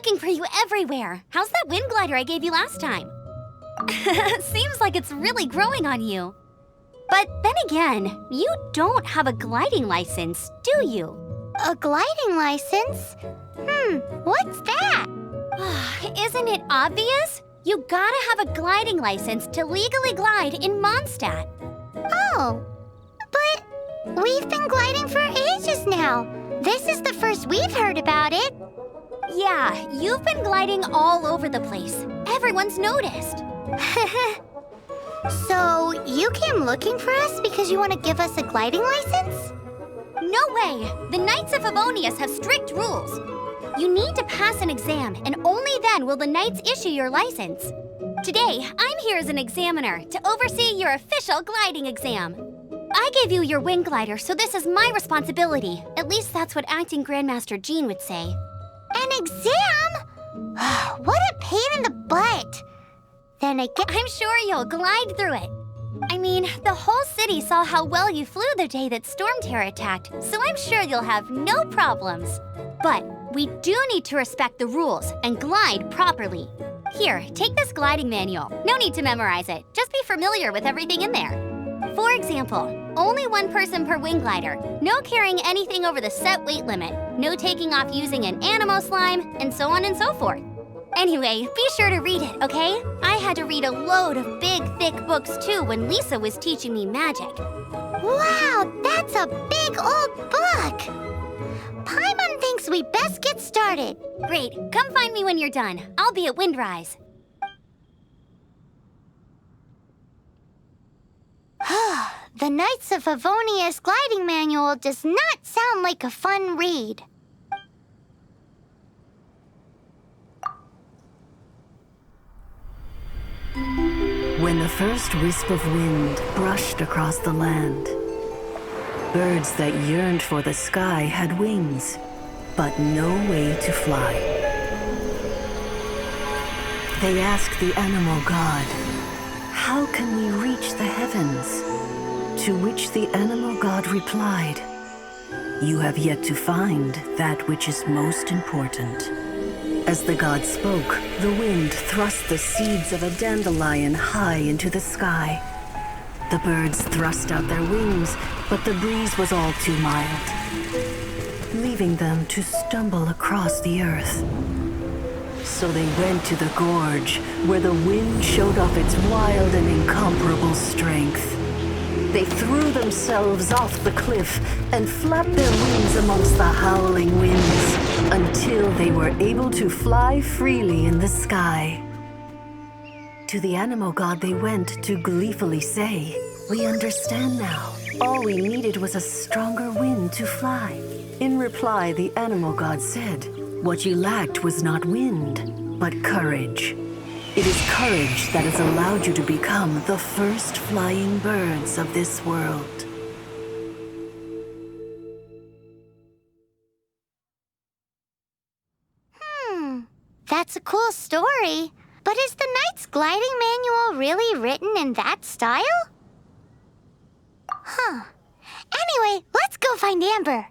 looking for you everywhere. How's that wind glider I gave you last time? Seems like it's really growing on you. But then again, you don't have a gliding license, do you? A gliding license? What's that? Isn't it obvious? You gotta have a gliding license to legally glide in Mondstadt. Oh, but we've been gliding for ages now. This is the first we've heard about it. Yeah, you've been gliding all over the place. Everyone's noticed. So, you came looking for us because you want to give us a gliding license? No way! The Knights of Favonius have strict rules. You need to pass an exam, and only then will the Knights issue your license. Today, I'm here as an examiner to oversee your official gliding exam. I gave you your wing glider, so this is my responsibility. At least that's what Acting Grandmaster Jean would say. An exam? What a pain in the butt. Then again, I'm sure you'll glide through it. I mean, the whole city saw how well you flew the day that Storm Terror attacked, so I'm sure you'll have no problems. But we do need to respect the rules and glide properly. Here, take this gliding manual. No need to memorize it. Just be familiar with everything in there. For example, only one person per wing glider, no carrying anything over the set weight limit, no taking off using an animo slime, and so on and so forth. Anyway, be sure to read it, okay? I had to read a load of big, thick books too when Lisa was teaching me magic. Wow, that's a big old book! Paimon thinks we best get started. Great, come find me when you're done. I'll be at Windrise. The Knights of Favonius gliding manual does not sound like a fun read. When the first wisp of wind brushed across the land, birds that yearned for the sky had wings, but no way to fly. They asked the animal god, "How can we reach the heavens?" To which the animal god replied, "You have yet to find that which is most important." As the god spoke, the wind thrust the seeds of a dandelion high into the sky. The birds thrust out their wings, but the breeze was all too mild, leaving them to stumble across the earth. So they went to the gorge, where the wind showed off its wild and incomparable strength. They threw themselves off the cliff and flapped their wings amongst the howling winds until they were able to fly freely in the sky. To the animal god they went to gleefully say, "We understand now. All we needed was a stronger wind to fly." In reply, the animal god said, "What you lacked was not wind, but courage. It is courage that has allowed you to become the first flying birds of this world." That's a cool story. But is the Knight's gliding manual really written in that style? Anyway, let's go find Amber.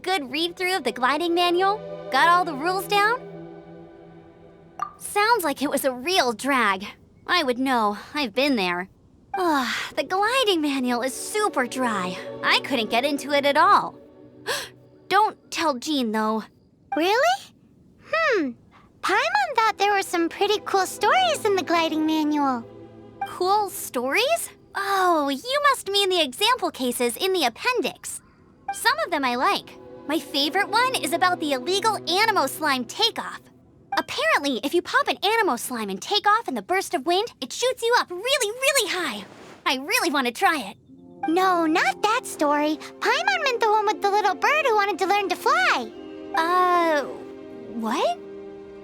good read-through of the gliding manual? Got all the rules down? Sounds like it was a real drag. I would know. I've been there. Ugh, the gliding manual is super dry. I couldn't get into it at all. Don't tell Jean, though. Really? Paimon thought there were some pretty cool stories in the gliding manual. Cool stories? Oh, you must mean the example cases in the appendix. Some of them I like. My favorite one is about the illegal Animo slime takeoff. Apparently, if you pop an Animo slime and take off in the burst of wind, it shoots you up really, really high. I really want to try it. No, not that story. Paimon meant the one with the little bird who wanted to learn to fly. What?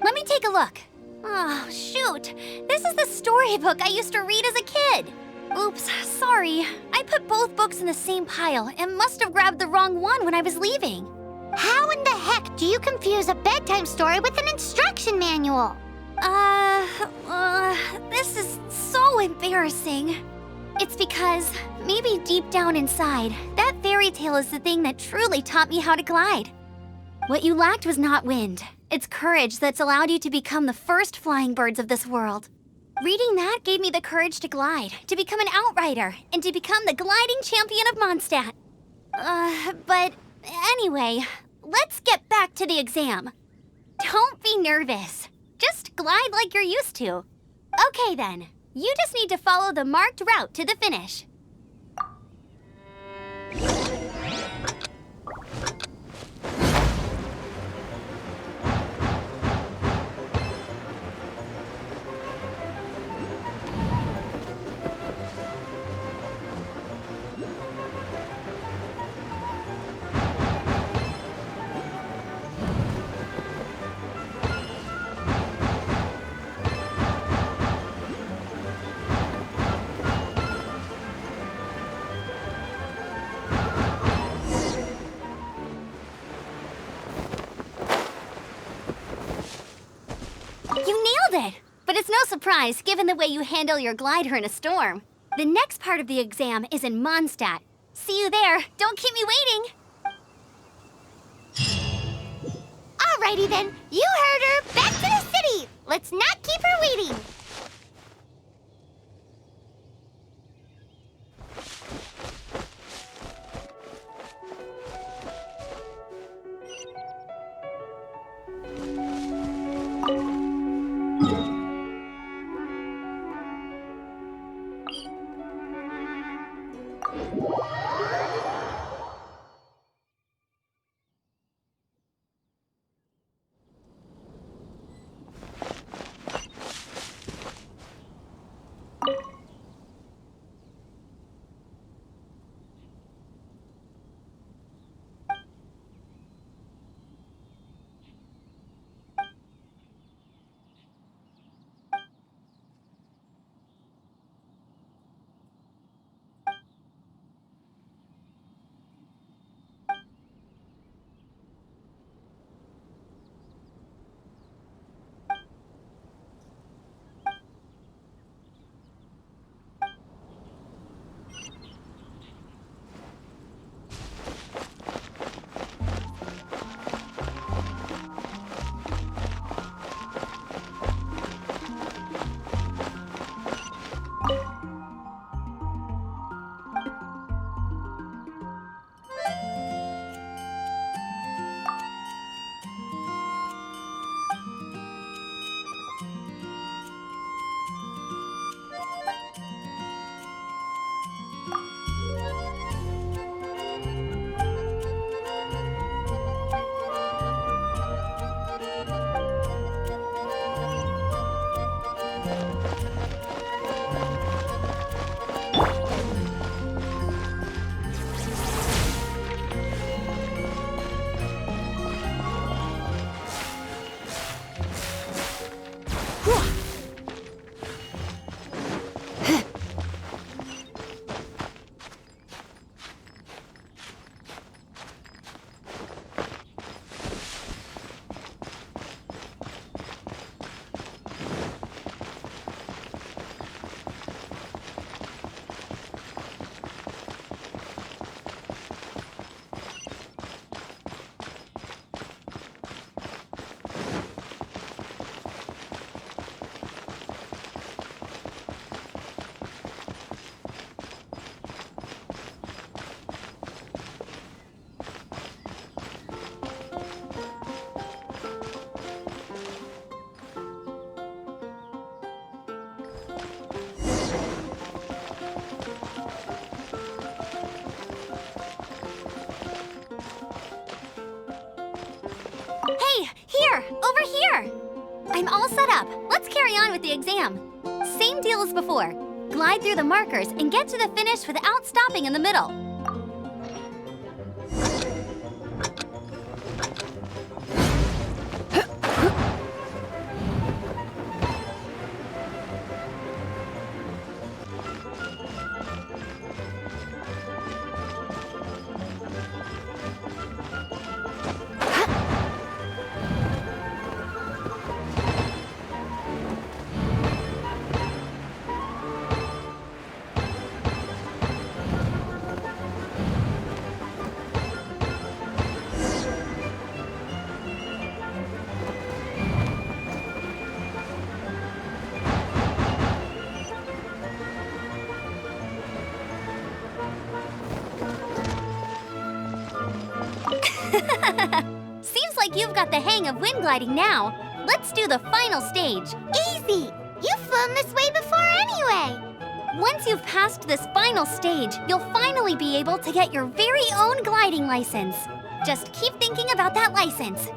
Let me take a look. Oh, shoot. This is the storybook I used to read as a kid. Oops, sorry. I put both books in the same pile and must have grabbed the wrong one when I was leaving. How in the heck do you confuse a bedtime story with an instruction manual? This is so embarrassing. It's because, maybe deep down inside, that fairy tale is the thing that truly taught me how to glide. What you lacked was not wind. It's courage that's allowed you to become the first flying birds of this world. Reading that gave me the courage to glide, to become an outrider, and to become the gliding champion of Mondstadt. But anyway, let's get back to the exam. Don't be nervous. Just glide like you're used to. Okay then, you just need to follow the marked route to the finish. You nailed it! But it's no surprise, given the way you handle your glider in a storm. The next part of the exam is in Mondstadt. See you there. Don't keep me waiting. Alrighty then, you heard her. Back to the city. Let's not keep her waiting. I'm all set up. Let's carry on with the exam. Same deal as before. Glide through the markers and get to the finish without stopping in the middle. Seems like you've got the hang of wind gliding now. Let's do the final stage. Easy! You've flown this way before anyway! Once you've passed this final stage, you'll finally be able to get your very own gliding license. Just keep thinking about that license.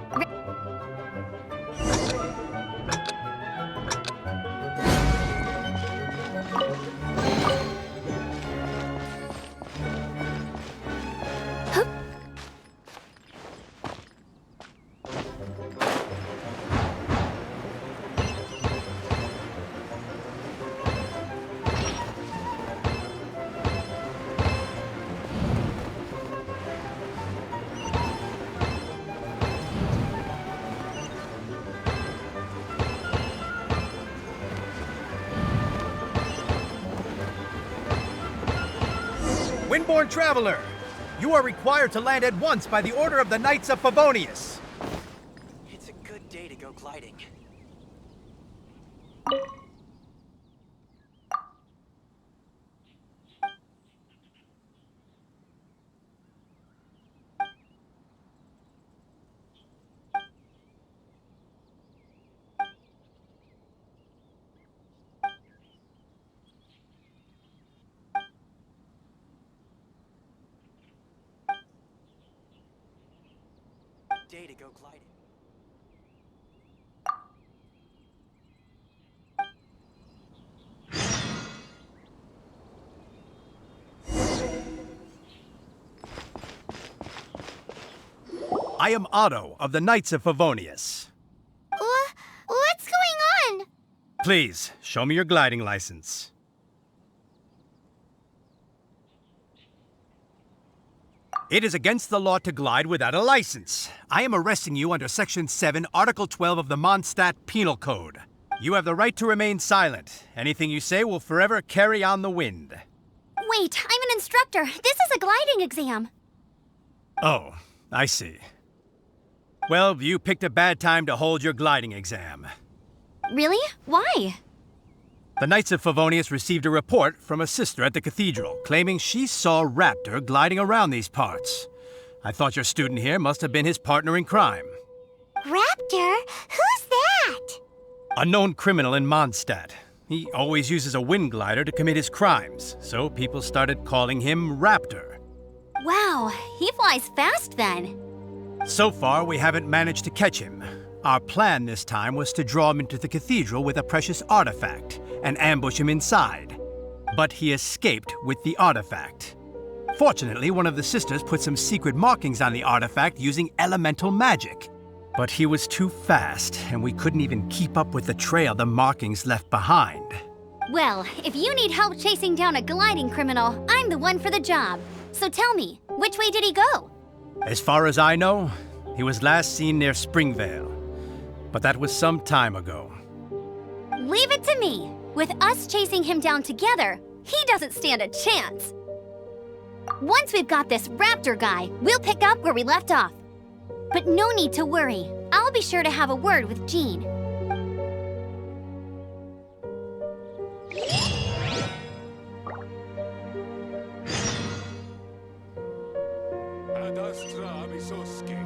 Windborne Traveler, you are required to land at once by the order of the Knights of Favonius. It's a good day to go gliding. Day to go gliding. I am Otto of the Knights of Favonius. What's going on? Please, show me your gliding license. It is against the law to glide without a license. I am arresting you under Section 7, Article 12 of the Mondstadt Penal Code. You have the right to remain silent. Anything you say will forever carry on the wind. Wait, I'm an instructor. This is a gliding exam. Oh, I see. Well, you picked a bad time to hold your gliding exam. Really? Why? The Knights of Favonius received a report from a sister at the cathedral claiming she saw Raptor gliding around these parts. I thought your student here must have been his partner in crime. Raptor? Who's that? A known criminal in Mondstadt. He always uses a wind glider to commit his crimes, so people started calling him Raptor. Wow, he flies fast then. So far, we haven't managed to catch him. Our plan this time was to draw him into the cathedral with a precious artifact and ambush him inside. But he escaped with the artifact. Fortunately, one of the sisters put some secret markings on the artifact using elemental magic. But he was too fast, and we couldn't even keep up with the trail the markings left behind. Well, if you need help chasing down a gliding criminal, I'm the one for the job. So tell me, which way did he go? As far as I know, he was last seen near Springvale. But that was some time ago. Leave it to me. With us chasing him down together, he doesn't stand a chance. Once we've got this Raptor guy, we'll pick up where we left off. But no need to worry. I'll be sure to have a word with Jean. Ad astra amisoski.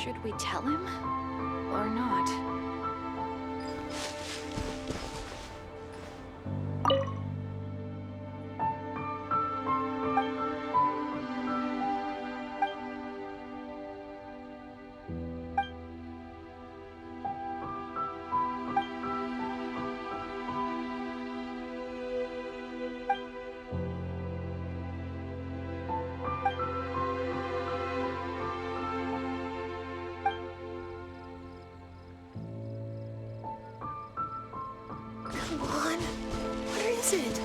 Should we tell him? Or not? Come on. Where is it?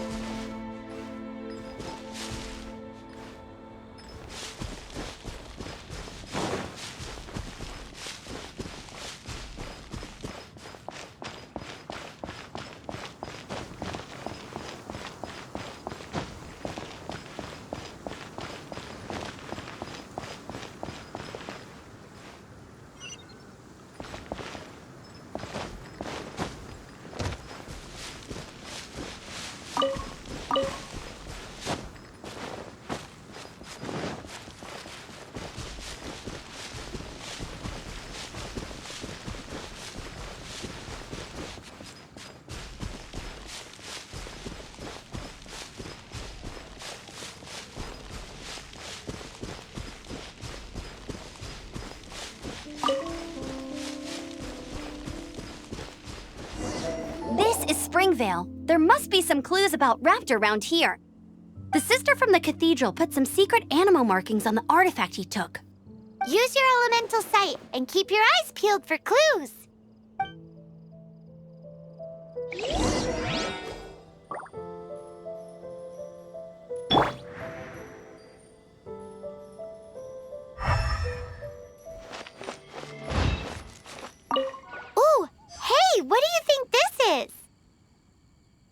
Springvale. There must be some clues about Raptor around here. The sister from the cathedral put some secret animal markings on the artifact he took. Use your elemental sight and keep your eyes peeled for clues. Ooh, hey, what do you think this is?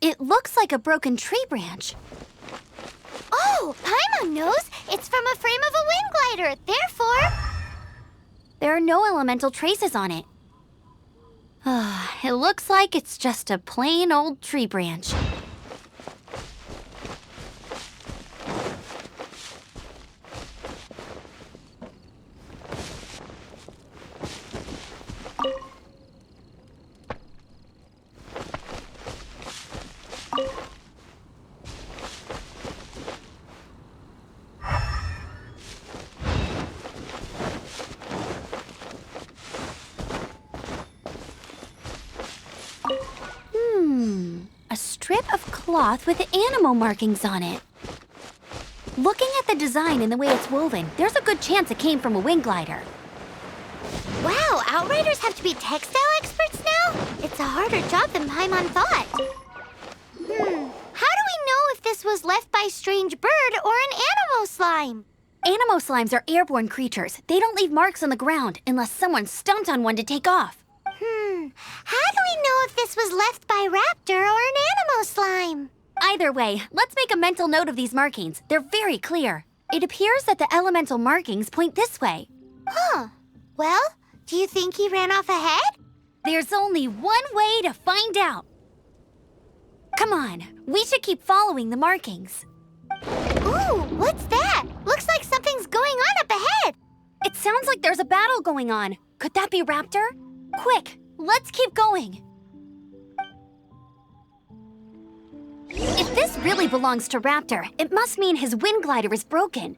It looks like a broken tree branch. Oh, Paimon knows. It's from a frame of a wind glider. Therefore, there are no elemental traces on it. It looks like it's just a plain old tree branch. A strip of cloth with animal markings on it. Looking at the design and the way it's woven, there's a good chance it came from a wind glider. wow, Outriders have to be textile experts now? It's a harder job than Paimon thought. How do we know if this was left by a strange bird or an animal slime? Animo slimes are airborne creatures. They don't leave marks on the ground unless someone stomped on one to take off. How do we know if this was left by Raptor or an animal slime? Either way, let's make a mental note of these markings. They're very clear. It appears that the elemental markings point this way. Huh. Well, do you think he ran off ahead? There's only one way to find out. Come on, we should keep following the markings. Ooh, what's that? Looks like something's going on up ahead. It sounds like there's a battle going on. Could that be Raptor? Quick, let's keep going. If this really belongs to Raptor, it must mean his wind glider is broken.